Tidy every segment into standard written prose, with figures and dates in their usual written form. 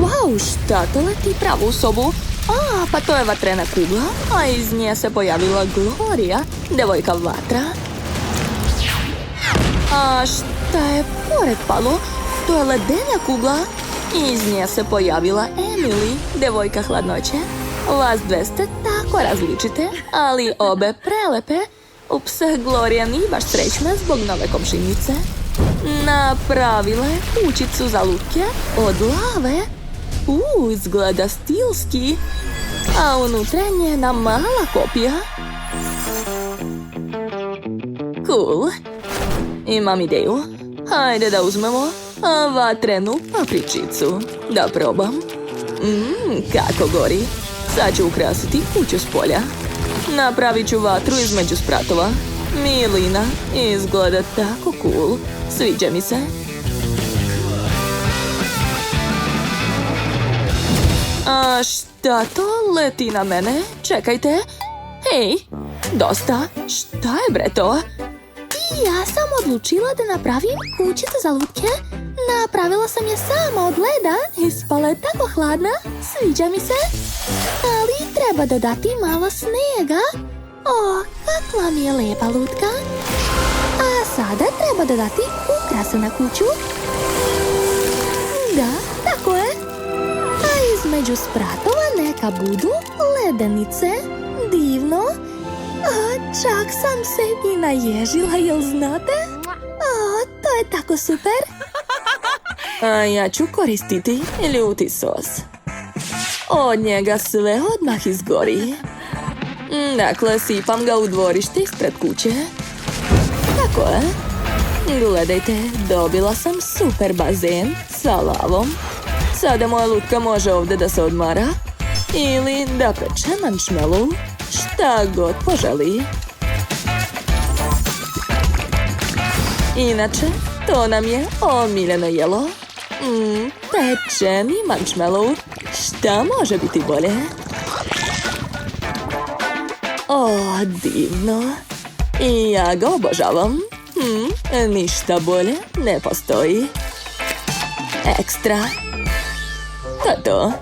Wow, šta to leti pravo u sobu? Pa to je vatrena kugla, a iz nje se pojavila Gloria, devojka vatra. A šta je pored palo? To je ledena kugla. Iz nje se pojavila Emily, devojka hladnoće. Vas dve ste tako različite, ali obe prelepe. Ups, Gloria nije baš srećna zbog nove komšinice. Napravila je kućicu za lutke od lave. Izgleda stilski. A unutra je njena mala kopija. Cool. Imam ideju. Hajde da uzmemo vatrenu papričicu. Da probam. Kako gori. Sad ću ukrasiti kuću s polja. Napravit ću vatru između spratova. Milina, izgleda tako cool. Sviđa mi se. A šta to leti na mene? Čekajte. Hej, dosta. Šta je bre to? Ja sam odlučila da napravim kućicu za lutke. Napravila sam je sama od leda. Ispala je tako hladna. Sviđa mi se. Ali treba dodati malo snega. Kakva mi je lepa lutka. A sada treba dodati ukrase na kuću. Da, tako je. A između spratova neka budu ledenice. Divno. Čak sam se i naježila, jel znate? To je tako super. Ja ću koristiti ljuti sos. Od njega sve odmah izgori. Dakle, sipam ga u dvorište ispred kuće. Tako je. Gledajte, dobila sam super bazen sa lavom. Sada moja lutka može ovdje da se odmara. Ili da peče mančmelu. Šta god poželi. Inače, to nam je omiljeno jelo. Pečeni mančmelu. Šta može biti bolje? Divno. I ja ga obožavam. Ništa bolje ne postoji. Ekstra. To.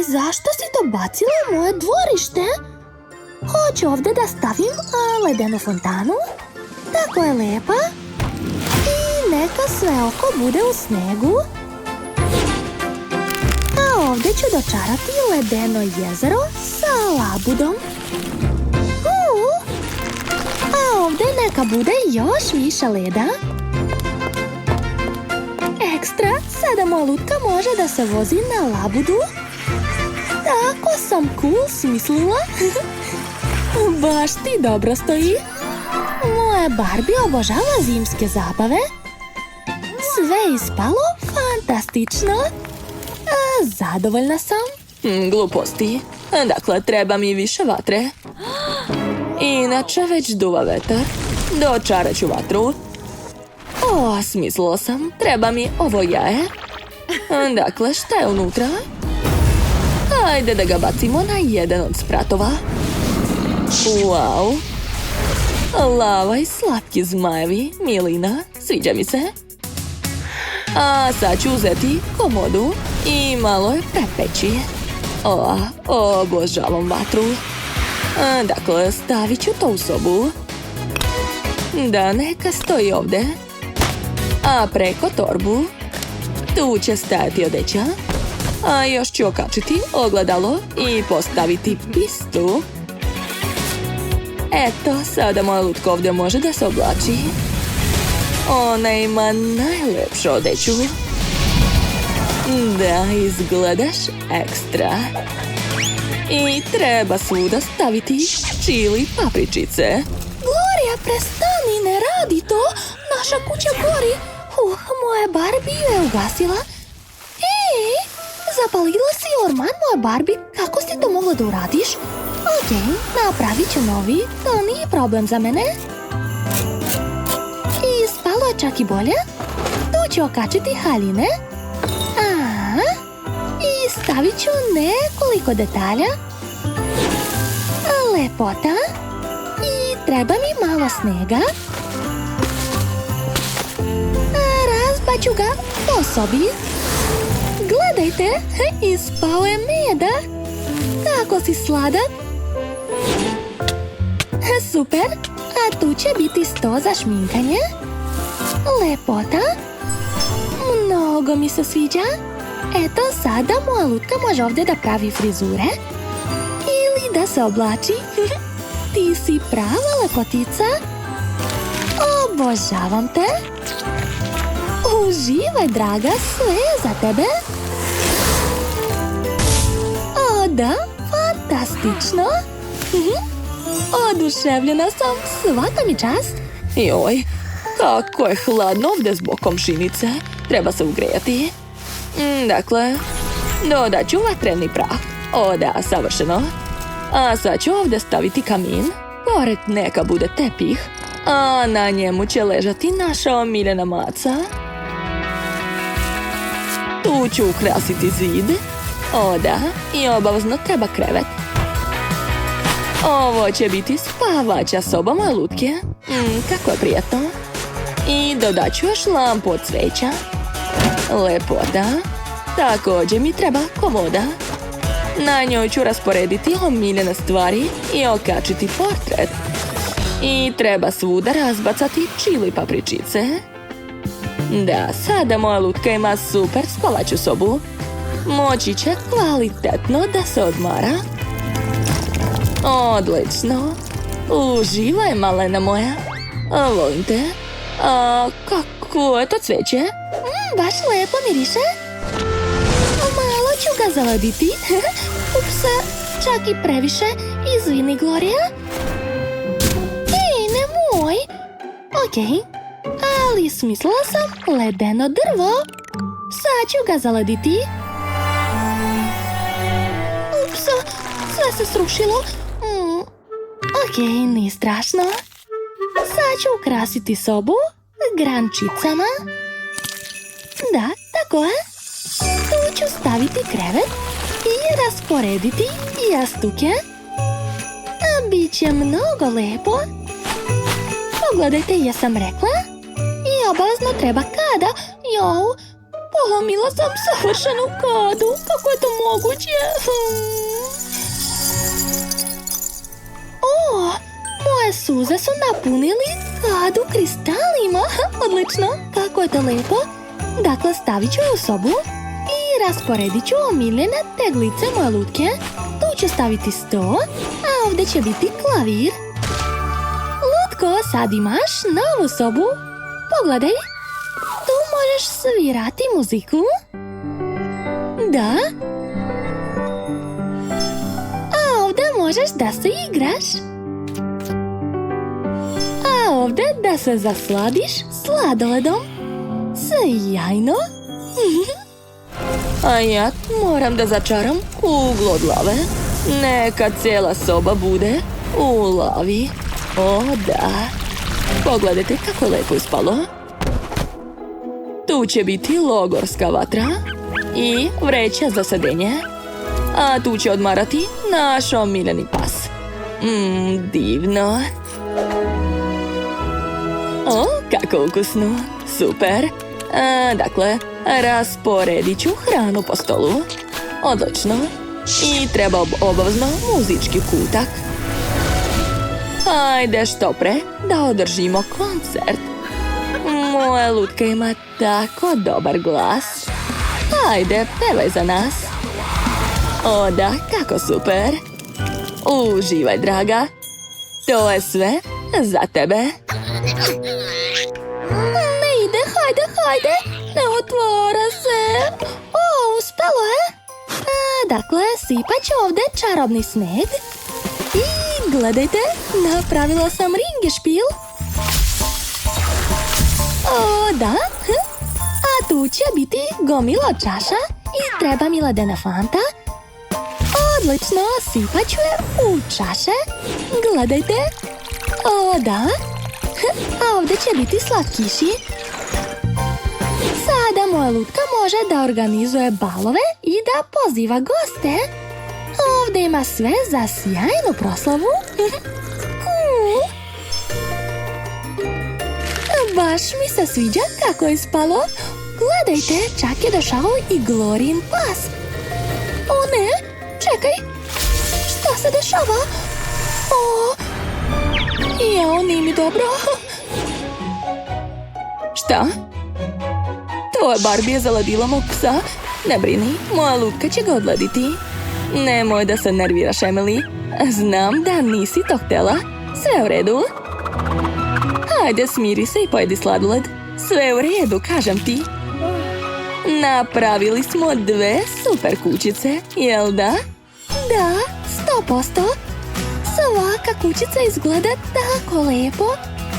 Zašto si to bacila u moje dvorište? Hoću ovdje da stavim ledenu fontanu. Tako je lepa. I neka sve oko bude u snegu. A ovdje ću dočarati ledeno jezero sa labudom. A ovdje neka bude još više leda. Ekstra, sada moja lutka može da se vozi na labudu. Tako sam cool smislila. Baš ti dobro stoji. Moja Barbie obožava zimske zabave. Sve ispalo fantastično. Zadovoljna sam. Gluposti. Dakle, treba mi više vatre. Inače već duva vetar. Dočarat ću vatru. Smislila sam. Treba mi ovo jaje. Dakle, šta je unutra? Hajde da ga bacimo na jedan od spratova. Wow. Lava i slatki zmajevi. Milina, sviđa mi se. A sad ću uzeti komodu i malo je prepeći. Obožavam vatru. Dakle, stavit ću to u sobu. Da, neka stoji ovdje. A preko torbu tu će stajati odeća. A još ću okačiti ogledalo i postaviti pistu. Eto, sada moja lutka ovdje može da se oblači. Ona ima najlepšu odeću. Da, izgledaš ekstra. I treba svuda staviti čili papričice. Gloria, prestani, ne radi to. Naša kuća gori. Moja Barbie ju je ugasila. Zapalila si orman, moja Barbie. Kako si to mogla da uradiš? Ok, napravit ću novi. To nije problem za mene. I spalo je čak i bolje. Tu ću okačiti haljine. I stavit ću nekoliko detalja. Lepota. I treba mi malo snega. Razbaću ga po sobi. Gledaj Gledajte, ispao je meda. Kako si sladak. Super, a tu će biti sto za šminkanje. Lepota. Mnogo mi se sviđa. Eto, sada moja lutka može ovdje da pravi frizure. Ili da se oblači. Ti si prava lepotica. Obožavam te. Uživaj, draga, sve je za tebe. O, da, fantastično. Oduševljena sam, svaka mi čast. Joj, kako je hladno ovdje zbog komšinice. Treba se ugrejati. Dakle, dodat ću vatreni prah. O da, savršeno. A sad ću ovdje staviti kamin. Pored neka bude tepih. A na njemu će ležati naša omiljena maca. Tu ću ukrasiti zid. O da, i obavezno treba krevet. Ovo će biti spavaća soba moje lutke. Kako je prijatno. I dodat ću još lampu od cveća. Lepota. Također mi treba komoda. Na njoj ću rasporediti omiljene stvari i okačiti portret. I treba svuda razbacati čili papričice. Da, sada moja lutka ima super spavaću sobu. Moći će kvalitetno da se odmara. Odlično. Uživaj, malena moja. Volim te. Kako je to cveće? Baš lepo miriše. Malo ću ga zaladiti. Upsa, čak i previše. Izvini, Gloria. Nemoj. Okej. Ali smislila sam ledeno drvo. Sad ću ga zaladiti. Upsa, sve se srušilo. Okej, nije strašno. Sad ću ukrasiti sobu grančicama. Da, tako je. Tu ću staviti krevet i rasporediti jastuke. A bit će mnogo lepo. Pogledajte, jesam rekla. I obavezno treba kada. Jau, polomila sam savršenu kadu. Kako je to moguće? Moje suze su napunili kadu kristalima. Odlično, kako je to lepo. Dakle, stavit ću je u sobu i rasporedit ću omiljene teglice moje lutke. Tu ću staviti sto, a ovdje će biti klavir. Lutko, sad imaš novu sobu. Pogledaj, tu možeš svirati muziku. Da. A ovdje možeš da se igraš. A ovdje da se zasladiš sladoledom. Sjajno. A ja moram da začaram kuglu od lave. Neka cijela soba bude u lavi. O da. Pogledajte kako je lepo ispalo. Tu će biti logorska vatra i vreća za sedenje. A tu će odmarati naš omiljeni pas. Divno. O, kako ukusno. Super. Dakle, rasporedit ću hranu po stolu. Odlično. I treba obavezno muzički kutak. Hajde što pre da održimo koncert. Moja lutka ima tako dobar glas. Hajde, pevaj za nas. O da, kako super. Uživaj, draga. To je sve za tebe. Ne ide, hajde. Ne otvara se. Uspelo je. Dakle, sipat ću ovdje čarobni sneg. I gledajte, napravila sam ringešpil. O, da. A tu će biti gomilo čaša i treba mi ledena fanta. Odlično, sipat ću je u čaše. Gledajte. O, da. A ovdje će biti slatkiši. Sada moja lutka može da organizuje balove i da poziva goste. Ovdje ima sve za sjajnu proslavu. Baš mi se sviđa kako je ispalo. Gledajte, čak je došao i Glorin pas. O ne, čekaj, šta se dešava? O, jao, nije mi dobro. Šta? Tvoja Barbie je zaladila mog psa? Ne brini, moja lutka će ga odladiti. Nemoj da se nerviraš, Emily. Znam da nisi to htjela. Sve u redu. Hajde, smiri se i pojedi sladoled. Sve u redu, kažem ti. Napravili smo 2 super kućice, jel da? Da, 100%. Svaka kućica izgleda tako lepo.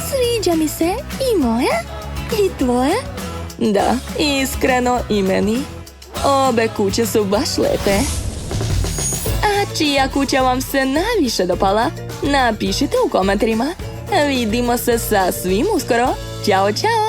Sviđa mi se i moja i tvoja. Da, iskreno i meni. Obe kuće su baš lepe. A čija kuća vam se najviše dopala? Napišite u komentarima. Vidimo se sasvim uskoro. Ćao, ćao!